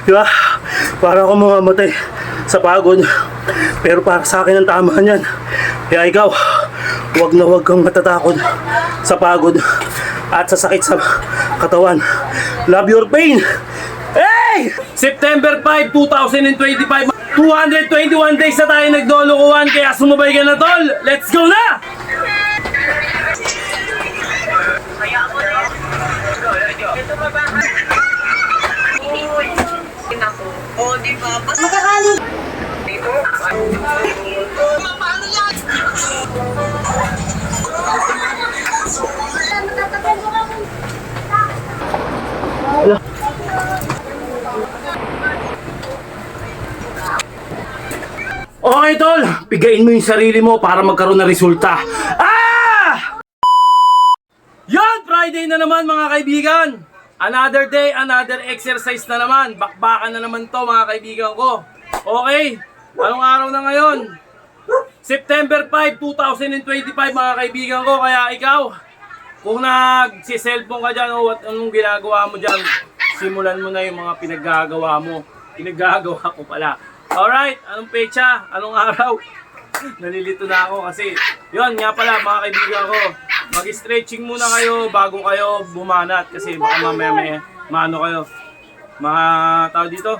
Diba? Para ako mamamatay sa pagod. Pero para sa akin ang tama niyan. Kaya ikaw, huwag na huwag kang matatakot sa pagod at sa sakit sa katawan. Love your pain! Hey! September 5, 2025, 221 days na tayo nagdolokohan, kaya sumabay ka na, tol! Let's go na! Oh, di ba? Makakali. Dito. Paano yan? Okay, tol! Pigain mo yung sarili mo para magkaroon ng resulta. Ah! Yan! Friday na naman, mga kaibigan! Another day, another exercise na naman. Bakbakan na naman to, mga kaibigan ko. Okay, anong araw na ngayon? September 5, 2025, mga kaibigan ko. Kaya ikaw, kung nagsi-cellphone ka dyan o anong ginagawa mo dyan, simulan mo na yung mga pinaggagawa mo. Pinaggagawa ko pala. Alright, anong pecha? Anong araw? Nalilito na ako kasi yun nga pala, mga kaibigan ko, mag-stretching muna kayo bago kayo bumanat kasi baka mamaya may maano kayo, mga tao dito,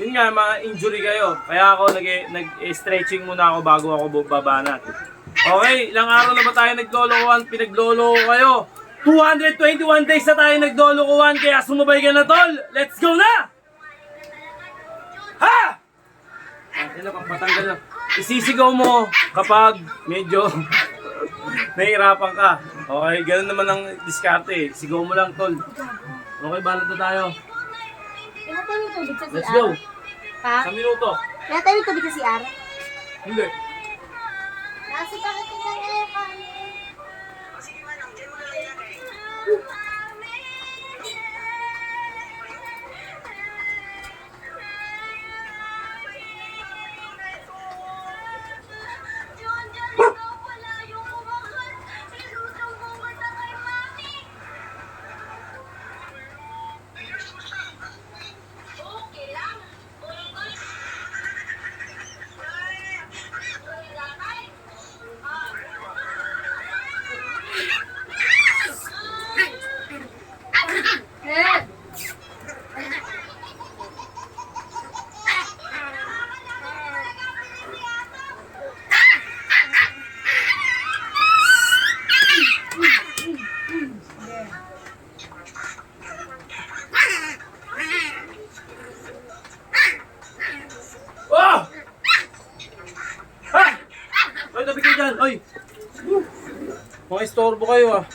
yun nga, mga injury kayo. Kaya ako nag-stretching muna ako bago ako babanat. Okay, ilang araw na ba tayo naglolokohan? Pinagloloko kayo. 221 days na tayo naglolokohan, kaya sumabay ka na, tol. Let's go na! Ha! Ano pang patanggal na? Isisigaw mo kapag medyo nahihirapan ka. Okay, ganoon naman ang diskarte. Sigaw mo lang, tol. Okay, balat na tayo. Ilan tayo yung tubig sa CR? Let's go. Ha? Sa minuto. Ilan tayo yung tubig sa CR? Hindi. Nasa bakit yung nangyayakan? Oh! Ha! Oy, tabi kayo dyan. Oy! Mga istorbo kayo, ah.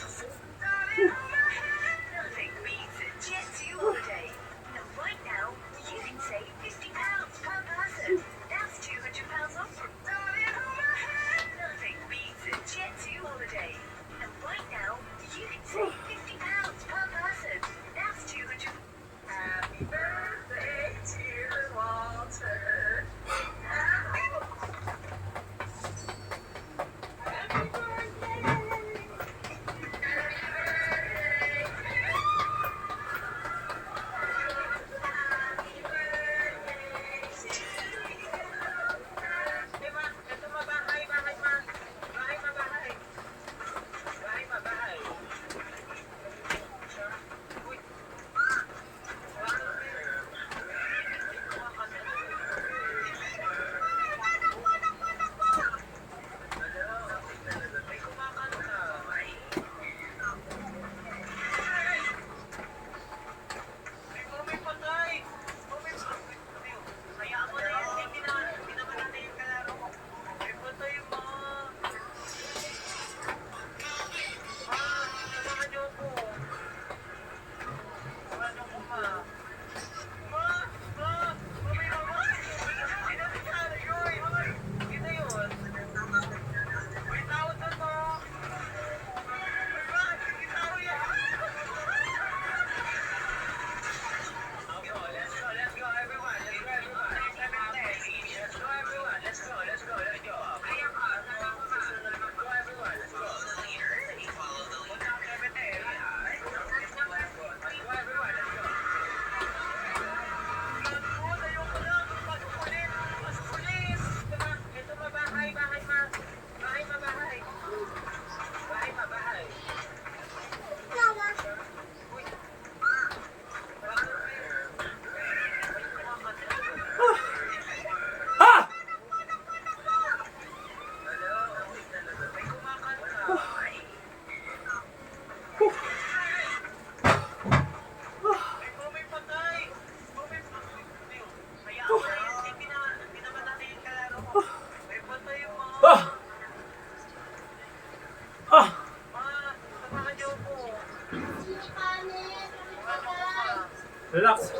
Relax.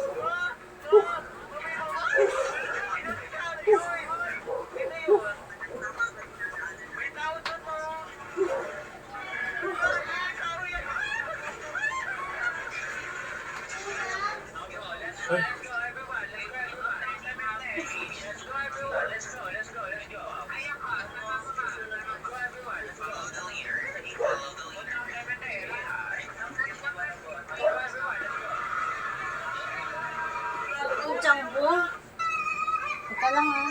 Ay. Ang tiyangbo. Teka lang ha.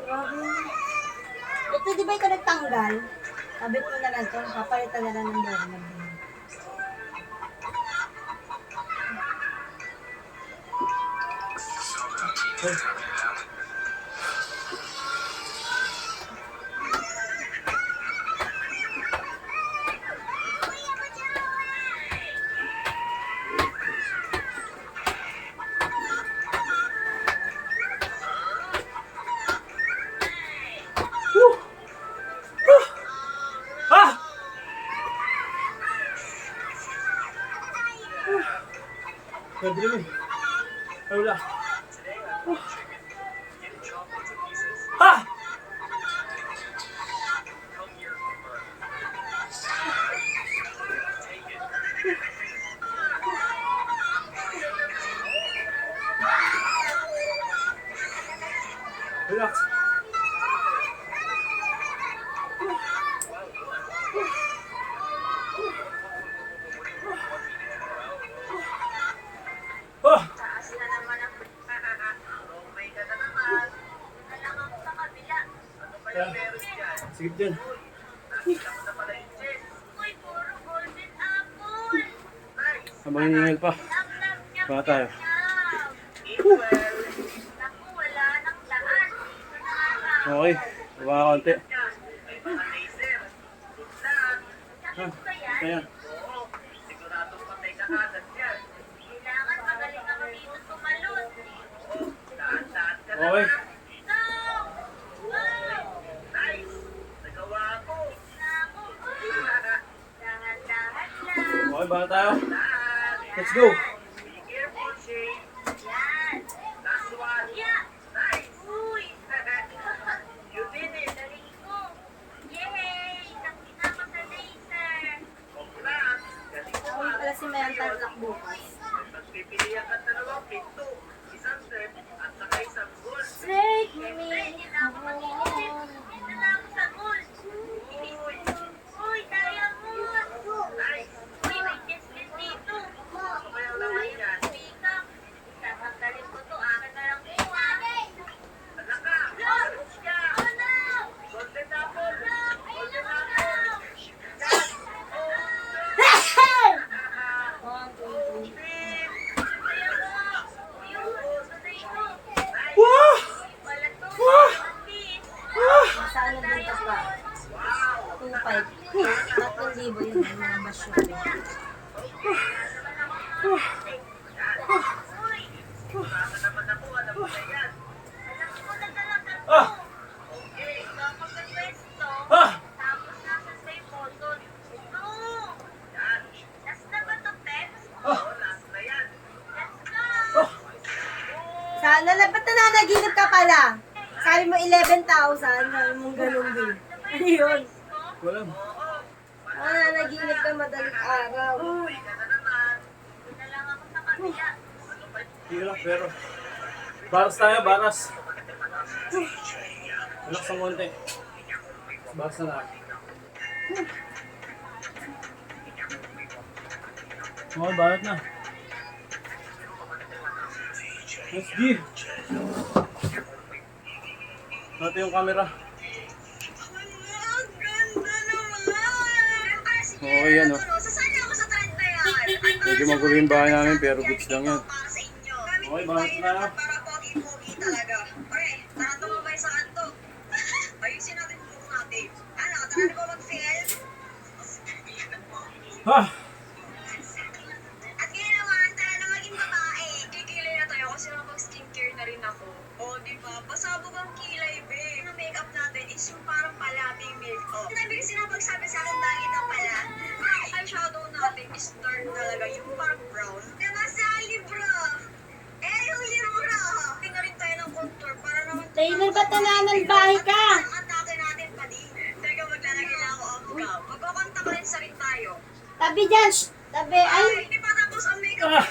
Grabe. Ito di ba ikaw nagtanggal? Kabit mo na lang ito. Papalitan na lang ng doorknob. Ay. Ah! Pwede rin. Ay, wala. Ah! Relax. Ah! Taas na naman ang okay ka na naman. Doon lang ako sa kabila. Ano ba yung meron dyan? Sige dyan. Nakita mo na pala yung jet. Uy, puro golden apple. Nice. Habang hinihil pa. Love niya. Baka tayo. Well, naku, wala nang daan. Dito na nga ako. Okay. Baka konti. Ay, mga laser. Good lang. Ah, Ba yan? kaya. Oo, siguradong patay ka kagad yan. Kailangan magaling ako dito tumalon. Daan-daan ka na. Okay. Go! Go! Nice! Nagawa ko. Naku, dahan-dahan lang. Okay, baka tayo. Dahan. Let's go. Be careful, Shane. Yan. Last one. Nice. Uy. You did it. Galing ko. Yay! Nakita ko sa laser. Congrats. Galing mo. Ako pala si Mayan Tarlac bukas. Magpipilihan ka dalawang pinto. Isang set at saka isang goal. Take Siyempre, me hindi na ako mag-iisip. Dito na ako sa goal. Uy. Uy, kaya mo. Nice. Uy, may chestplate dito. Ano kayang laman yan? Pika. Tatanggalin ko to. Akin na lang ito. Anak ka. Push ka. Golden apple. Golden apple. Yan. One, two, three. Wah! Wah! Saan na dito pa? 2,500. 3,000 yun. Mga basyo. Ah! Ah! Ah! Sana na, ba't nananaginip ka pala? Sabi mo 11,000, sabi mong ganun din. Ano yun? Wala. Nananaginip ka madaling araw. Sige lang, pero... Baras tayo, baras. Relax ang konti. Baras na lang. Okay, barat na. Let's go. Natin yung camera. Okay, yan o. Sasali ako sa trend na yan. Medyo magulo yung bahay namin, pero goods lang yan. Para sa inyo. Okay, barat na. Para pogi-pogi talaga. Okay, tara tumabay sa kanto. Ayusin natin yung look natin. Ano, tara na ba mag-film? Ah! At ngayon naman, tara na maging babae. Kikilay na tayo kasi nakapag-skincare na rin ako. O, di ba? Pasabog ang kilay, babe. Ang makeup natin is yung parang palabing makeup. Sabi kasi nakapagsabi sa akin, bakit ang pala? Ang eyeshadow natin is dark talaga, yung parang brown. Diba, malbahe ka. Atake natin pa din. Teka, maglalagay lang ako off cam. Magkukanta pa rin sa rin tayo. Tabi dyan. Shh. Tabi. Ay. Hindi pa tapos ang makeup. Ah!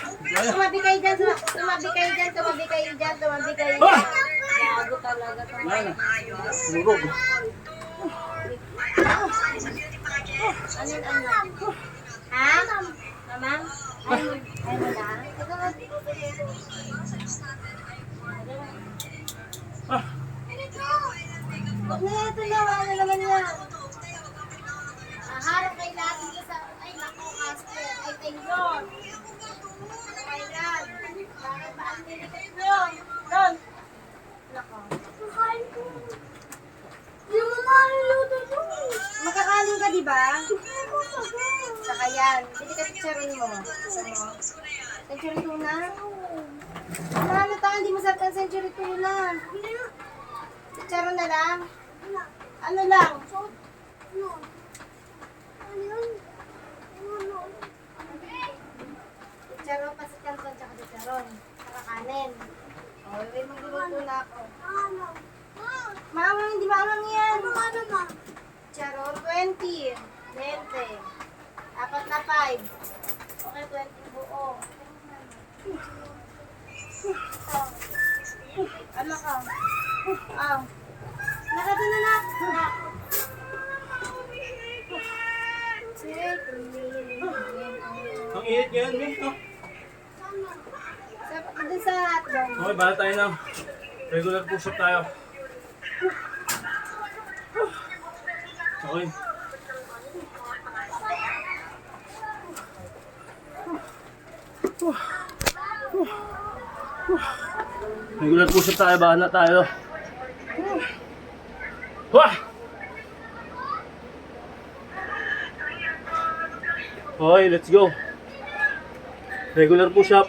Tumabi kayo dyan. Tumabi kayo dyan. Tumabi kayo dyan. Tumabi kayo Ah! dyan. Gago talaga to. Mana? Ayos. Sumugog. Ay, ano sa beauty pageant? Ano? Ha? Mamang? Ay, mo na? Ah! Huwag na ito na. Ano naman niya? Harap kay lagi ko sa... Ay, naku, Casper. Ay, thank God. My God. Bakit ba ang dinikat nyo? Don. Nako. Yung makakaluto mo. Makakain ka, di ba? Saka yan. Hindi ka chicharon mo. Century tuna? Ano tayo? Hindi masarap ang century tuna. Chicharon na lang? Ano lang? Chicharon, pasit canton, tsaka chicharon. Saka kanin. O, may magluluto na ako. Maamang, hindi maamang yan. Chicharon, 20. 20. Apat na 5. Okay, 20 buo. Ano ka? Nakata na na. Ang init ngayon, May. Oh. Doon sa hotdog. Okay, bala tayo ng regular push-up tayo. Okay. Regular push-up tayo, bahala tayo. Wah! Okay, let's go. Regular push-up.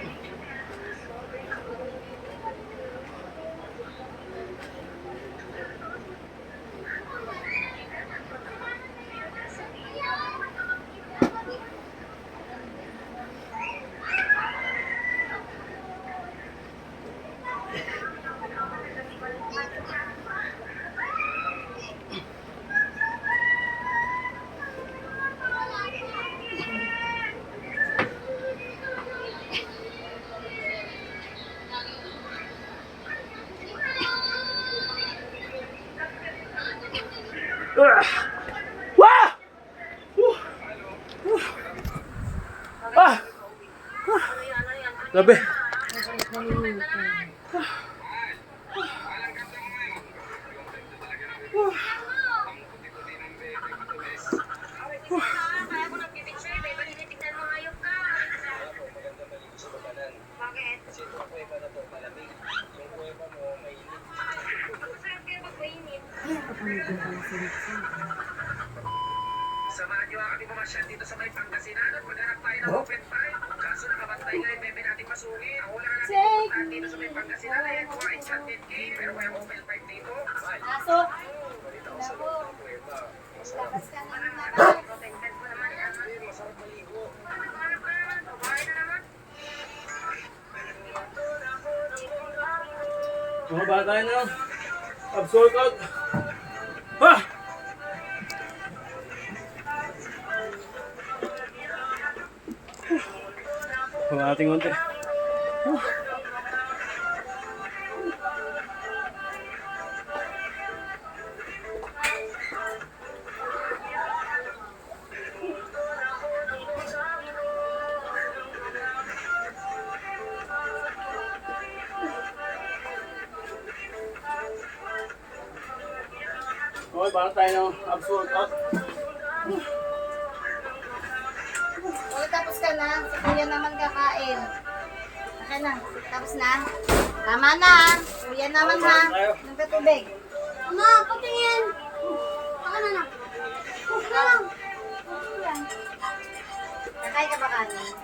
Wah! Ah! Grabe. Kaya ako nagpipicture, baby, tinitignan mo hayop ka. Bakit? Masarap kayo magpainit. Samahan niyo kami pumasyal dito sa may Pangasinan at maghanap tayo ng open time. Kaso nakabantay nga yung bebe natin masungit. Ang wala natin pupuntahan dito sa may Pangasinan ay kumain chatted game. Pero kaya open time dito. Pasok. Labo. Labas ka na ng labas. Tingnan ko naman yan. Masarap maligo. Ano ka naman? Bahay na naman. Mga bata tayo na. Abs workout. Ah! Ang ating konti. Okay, baka tayo ng abs workout. Okay, tapos ka na. Si Kuya naman kakain. Okay na. Tapos na. Tama na. Kuya naman ha. Nagkatubig. Ama, patingin. Baka na na. Baka lang. Kakain ka ba kanin?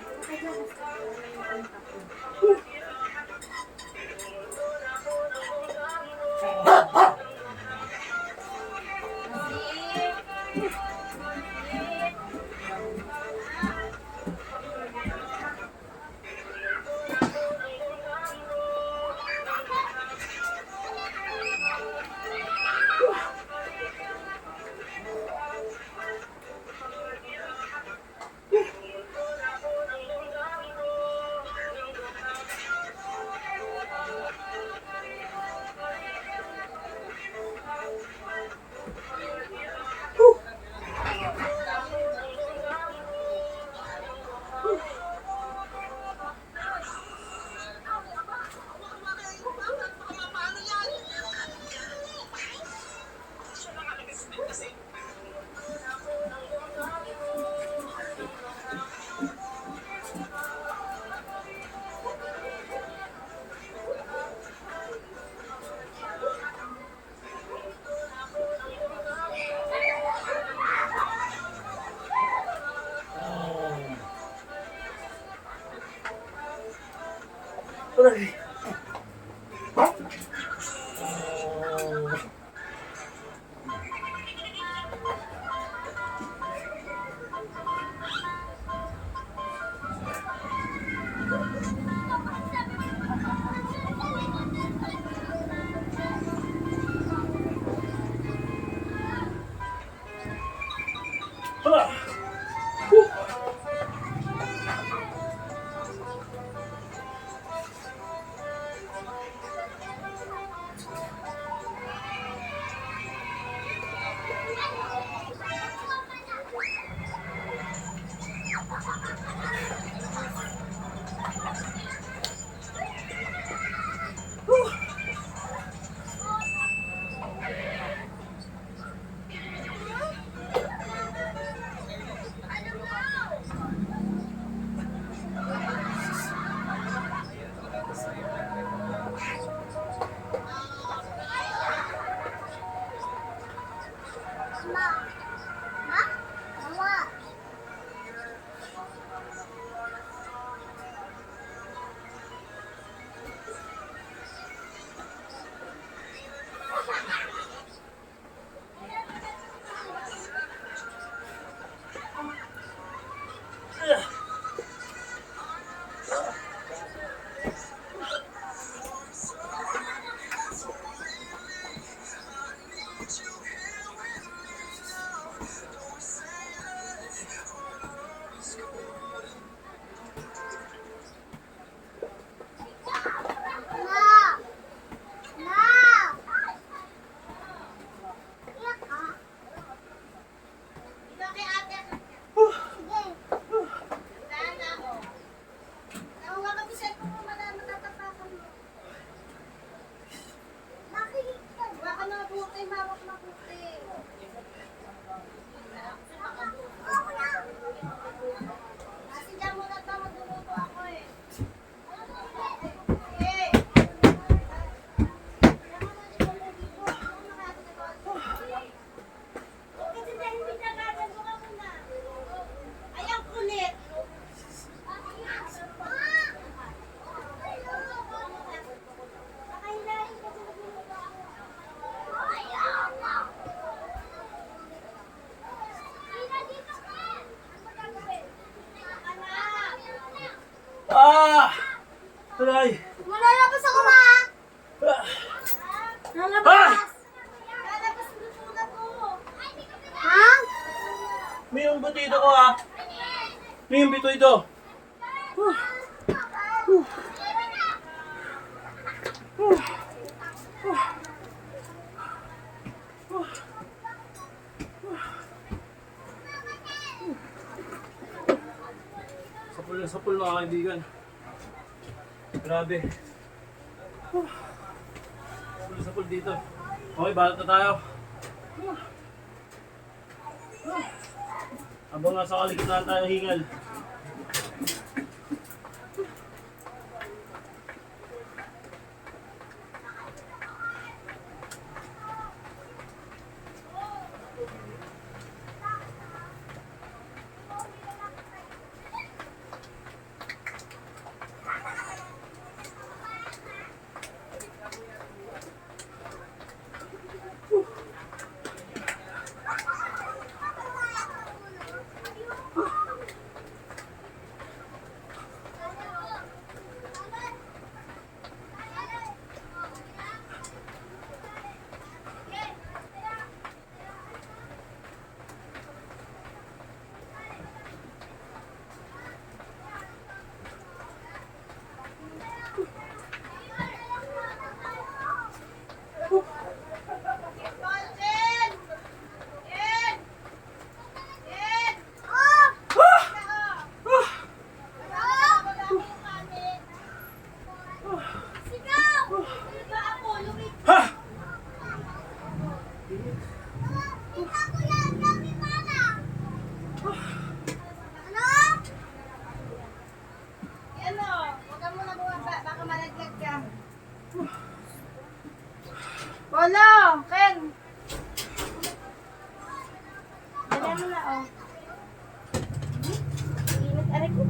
Aray. Ah. Ah! Aray! Malalabas ako, ma! Ah! Lalabas! Lalabas luto na to. Ha? May yung butido ko ha! May yung bituido! Sapul na sapul mga kaibigan. Grabe. Sapul na sapul dito. Okay, balat na tayo. Habang nasa kaligtaan tayo hingal. Polo! Ken! Dala mo na, oh. Init, aray ko.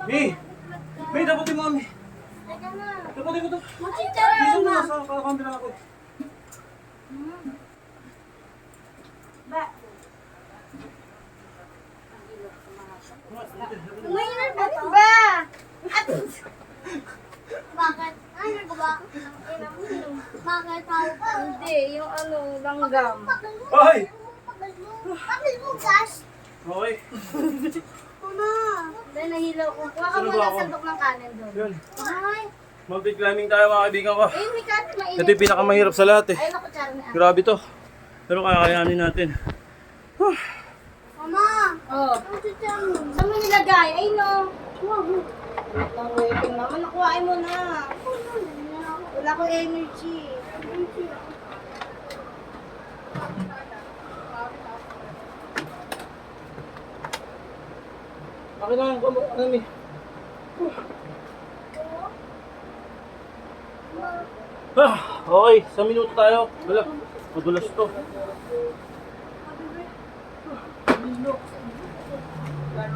May, dapatin mo kami. Teka na. Dapatin mo to. Machicharan Dito mo na. na sa kakamera ako. Ba? Umayinan ba to? Ba? Bakit? Ano ko ba? Bakit ako? Hindi, yung ano, langgam. Ay! Bakit mo gas? Okay. Mama. Dahil nahilaw ko. Kuha ka Sino ba muna ako? sandok ng kanin doon. Yun. Ay. Mountain climbing tayo mga kaibigan ko. Ayun, may kanin mainit. Ito yung pinakamahirap sa lahat eh. Ayun ako, tsara na. Grabe to. Pero kakayanin natin. Mama. Oh. Saan mo nilagay? Ay, no. Ang waiting naman. Nakuhain mo na. Wala ko energy. Akin na lang kamo. Ano ni? Okay. Sa minuto tayo. Wala. Madulas to.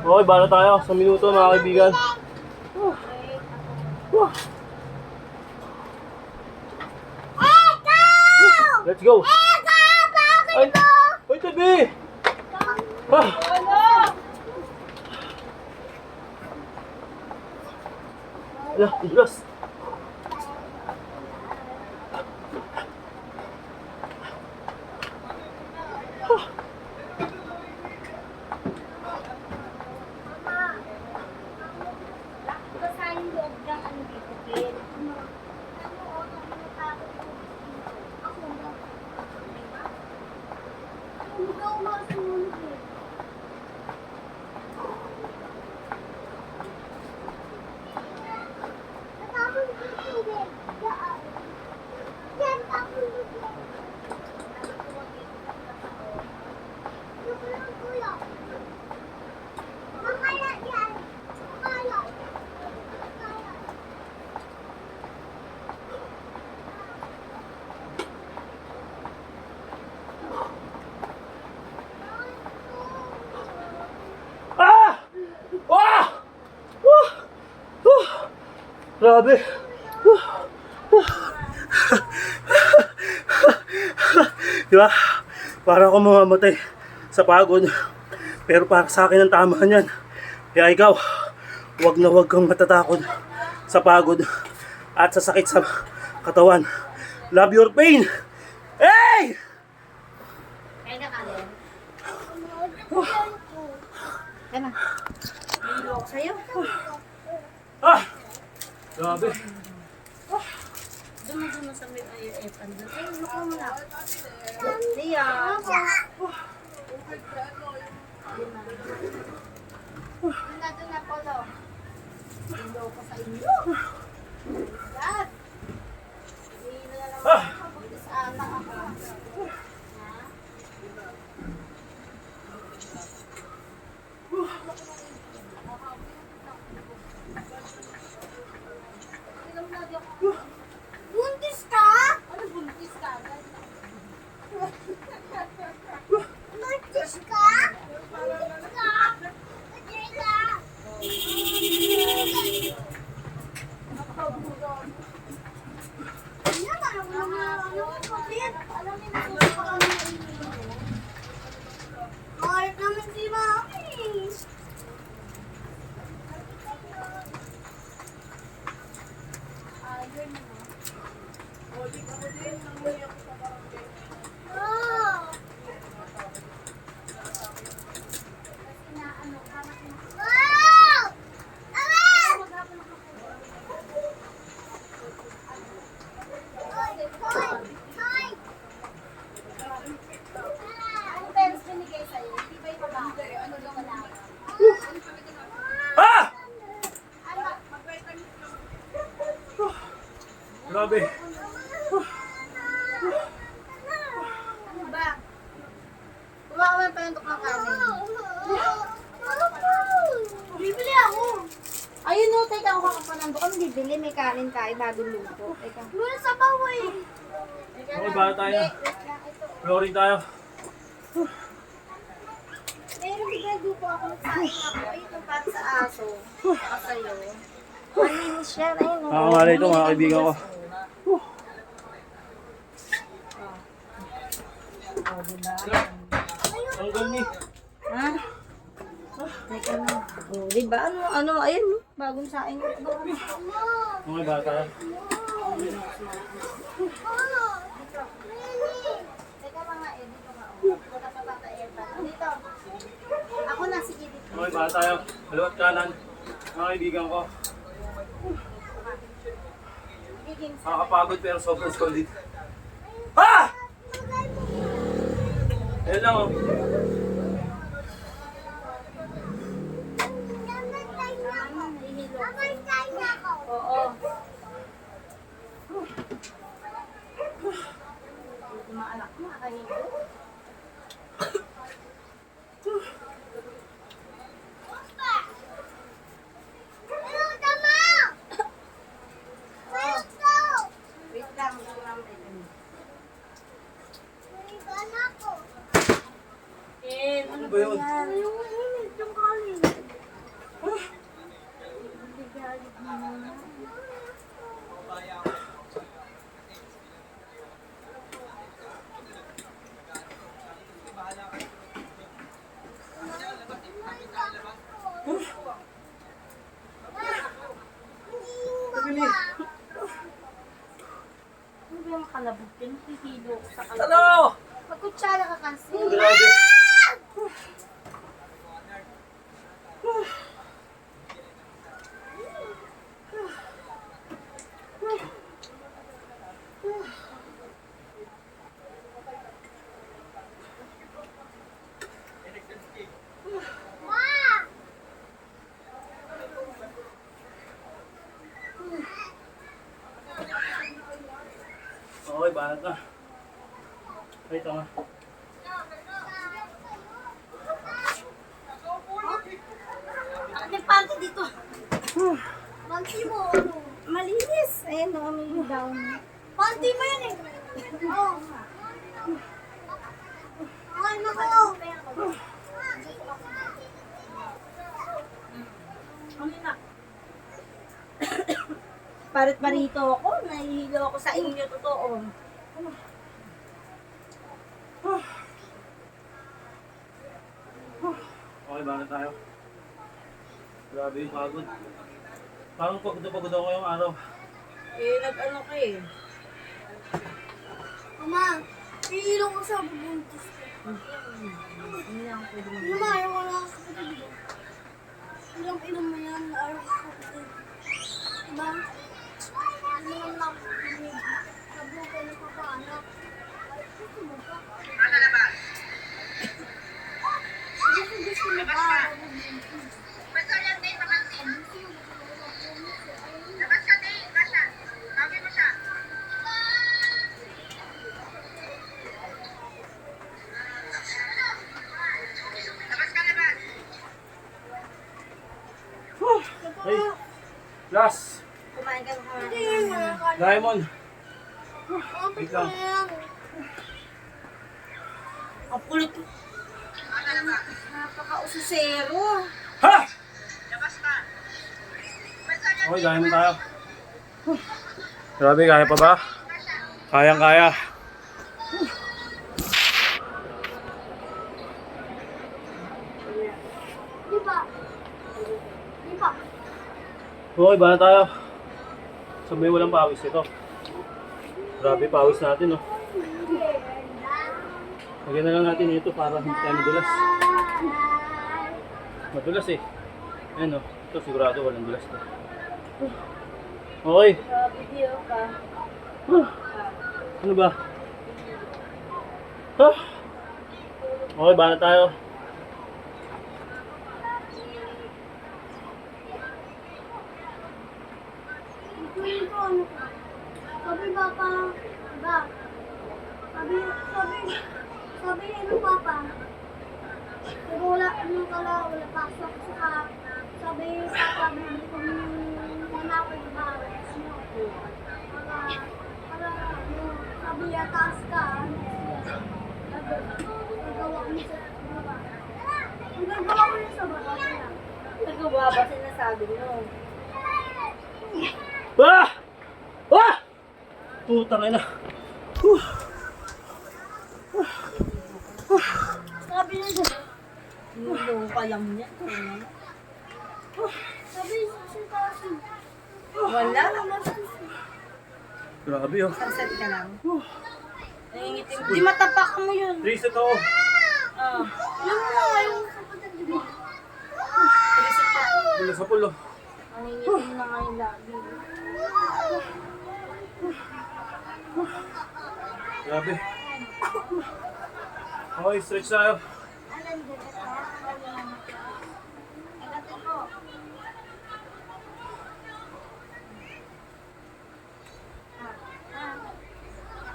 Okay, bala tayo. Sa minuto mga kaibigan. Let's go! Ay! Ay, tabi! Ala, dulas! Basahin loob ng ano dito, Ken. Ah! Ah! Grabe! Diba? Para ako mamamatay sa pagod. Pero para sa akin ang tama niyan. Kaya ikaw, wag na wag kang matatakot sa pagod at sa sakit sa katawan. Love your pain! Hey! Kaya na kanin. Kaya na. Nahilo ako sa'yo. Ah! Grabe! Doon mo sa may IF. Ay, luko mo na. Diya. Doon na, Polo. Nahilo ko sa inyo. Dad. Nahilo na lang ako. Buti sa anak ako. Buntis ka? Ano buntis ka? Buntis ka? Buntis ka? Buntis ka? Kahit naman si Mami. Ah! Grabe! Ano ba? Kumain mo yung panandok ng kanin. Bibili ako. Ayun no, teka ako kakapanandok. Ano bibili? May kanin tayo bagong luto. Teka. Muna sa bawoy. Okay, bala tayo na. Flooring tayo. Meron bigay dupo ako. ako nagsaing ako. Ayun yung para sa aso. Saka sa'yo. Malinis yan. Ayun. oh. Nakakamali ito mga kaibigan ko. Oh, diba? Ang gani. Ha? Teka na. Oh, diba? Ano, ayun, no? Bagong saing. Okay, bata. Teka mga dito nga. Oh. Dito. Ako na, sige dito. Okay, bata tayo. Kaliwat kanan. Mga kaibigan ko. Giging sa... Nakakapagod pero sobrang solid. Ah! Ayun lang oh. Oo. Maanak na kayo. Wait lang, Ano ba yun? Pabili. Ano ba yung kalabot yun? Hihilo ko sa kalabot. Ano? Magkutsara ka kasi. Grabe. Okay, banat na. Wait lang ah. Ano yung panty dito? Panty mo, ano? Malinis. Ayan, no, may down. Panty mo yan eh. Oo. Ay, naku. Ano na? Parit-parito ako. Nahihilo ako sa inyo. Totoo. Okay, banat tayo. Grabe yung pagod. Parang pagod na pagod ako ngayong araw. Eh, nag-ano ka eh. Mama, iilong ko sa bubuntis ko. Hindi lang pwede mo. Mama, ayaw ko lang sa kapatid. Ilang mo yan, ayaw ko sa kapatid. Diba? Hindi naman lang kapatid. Sabi ko kayo nagpapaanak. Gusto mo ba? Gusto mo ba? Basta yan din, makansin. Labas ka din, Rasha. Tawagin mo siya. Labas ka, labas. Hey! Last! Kumain ka na Hindi yan, wala ka. Diamond! Wait lang. Ang kulit. Napaka-ususero. Ha! Labas ka. Basta yan Okay, diamond tayo. Grabe, kaya pa ba? Kayang-kaya. Di ba? Di ba? Okay, ba na tayo? Sabay walang pawis ito. Grabe, pawis natin, oh. Lagyan na lang natin ito para hindi tayo madulas. Madulas eh. Ayan, oh. Ito sigurado walang dulas to. Okay. Video ka. Ano ba? Okay, ba na tayo? Ito ano ka? Sabi papa, ba? Sabi ano papa? Pero wala, ano kala, wala pasok. Saka, sabi papa, bibili ko yung nanapay ba? Ano? Para, ano, sabi taas ka, nagawa ko niya sa baba. Ang gagawa ko niya sa baba. Tama ba sinasabi mo? Ah! Ah! Putang ina. Sabi niya siya. Yung ka lang niya. Sabi si Tasi. Wala. Grabe oh. Sunset ka lang. Nangingitim. Di matapak mo yun. Reset ako. Ah. Yung mga yung kapatid, di ba? Reset pa. Pula sa pulo. Nangingitim na ngayon lagi. Grabe. Okay, stretch tayo. Alam din ito. Agad ko.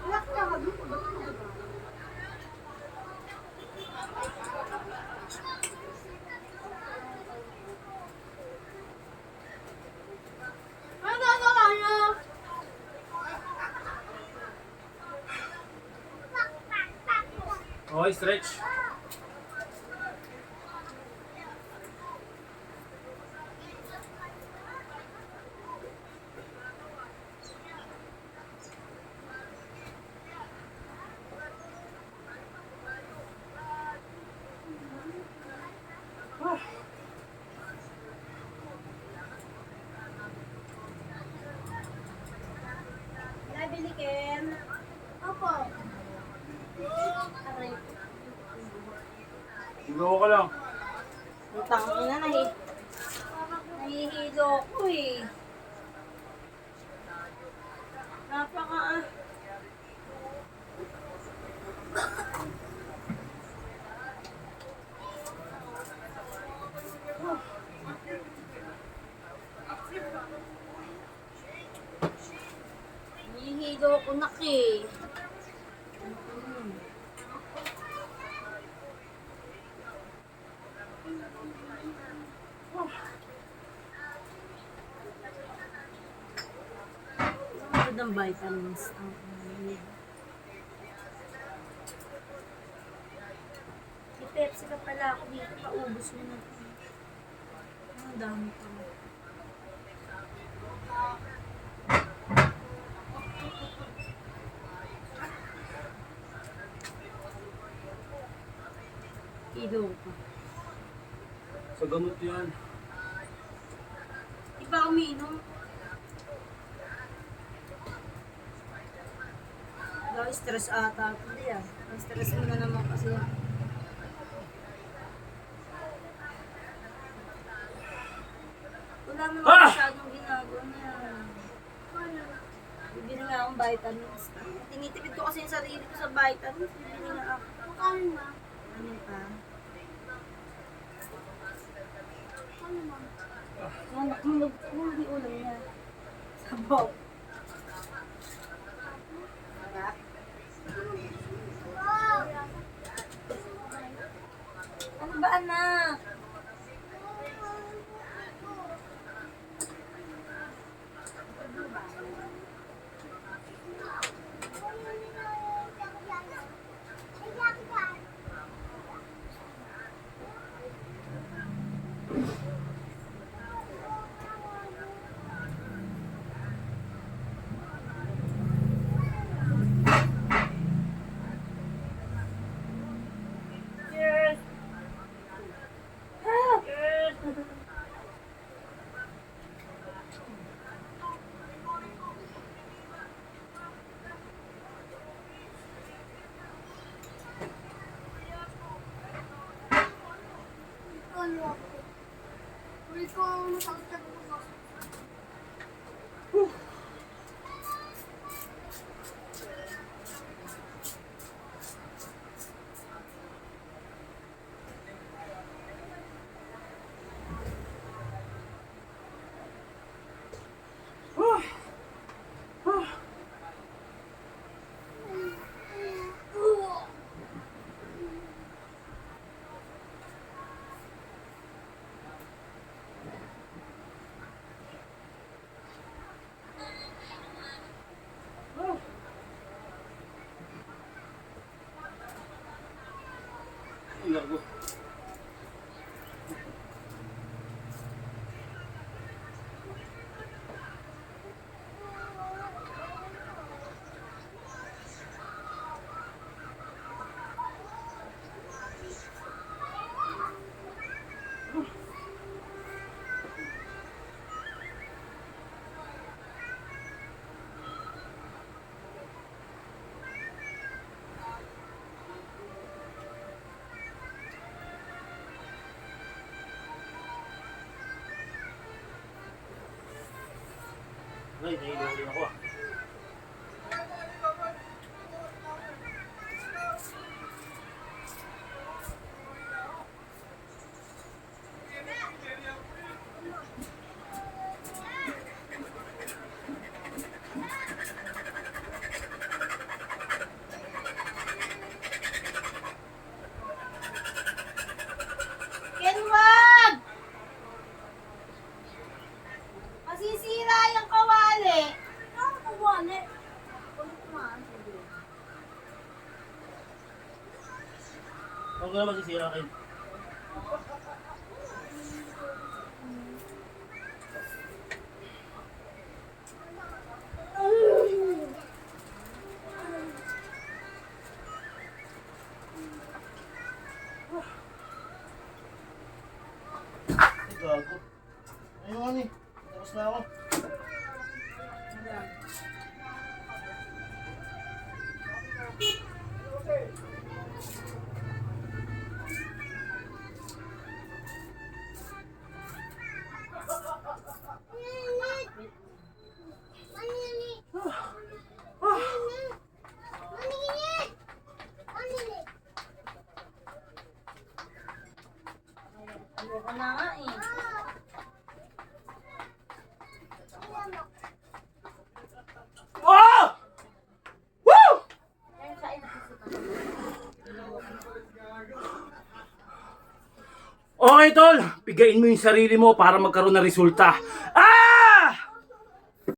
Lock ka ba? Ano gagawa niyo? Okay, stretch. Nabili Ken. Opo. Aray. Sigaw ka lang. Ang tangin na nahihilo ko eh. Napaka nahihilo ko naki. Good ang vitamins. May Pepsi ka pala ako dito. Paubos mo na. Ang dami pa. Ido pa. Sa gamot yan. Di ba umiinom? Daw stress ata ako diyan. Ang stress mo na naman kasi. Wala naman masyadong ginagawa niya. Bibili nga akong vitamins. Tinitipid ko kasi yung sarili ko sa vitamins. Bibili nga ako. Makain ba? Ano pa? Ano ba? Anak mo, hindi ulam niya. Sabaw. Sarap. Ano ba anak? Cheers! Cheers! Ano ako? Ulit ko masakit ako. Ay, nahilo din ako ah. Ken, wag! Masisira yung kawali. Ano ko wala? Ulit naman. Huwag ko na masisira kayo. Ay, gago. Ayun nga ni. Tapos na ako. Ayoko na nga eh. Oh! Woo! Ayun sa ina. Okay, tol. Pigain mo yung sarili mo para magkaroon ng resulta. Ah!